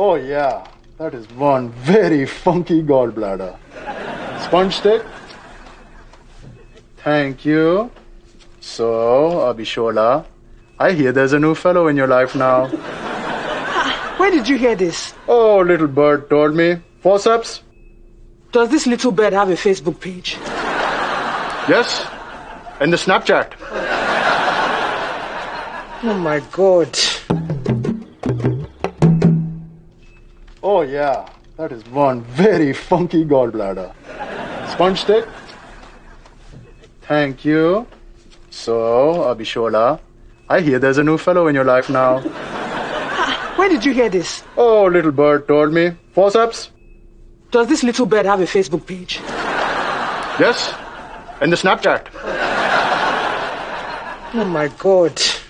Oh yeah, that is one very funky gallbladder. Sponge stick? Thank you. So, Abhishola, I hear there's a new fellow in your life now. Where did you hear this? Oh, little bird told me. Forceps? Does this little bird have a Facebook page? Yes. In the Snapchat. Oh my God. Oh yeah, that is one very funky gallbladder. Sponge stick? Thank you. So, Abhishola, I hear there's a new fellow in your life now. Where did you hear this? Oh, little bird told me. Forceps? Does this little bird have a Facebook page? Yes. In the Snapchat. Oh my God.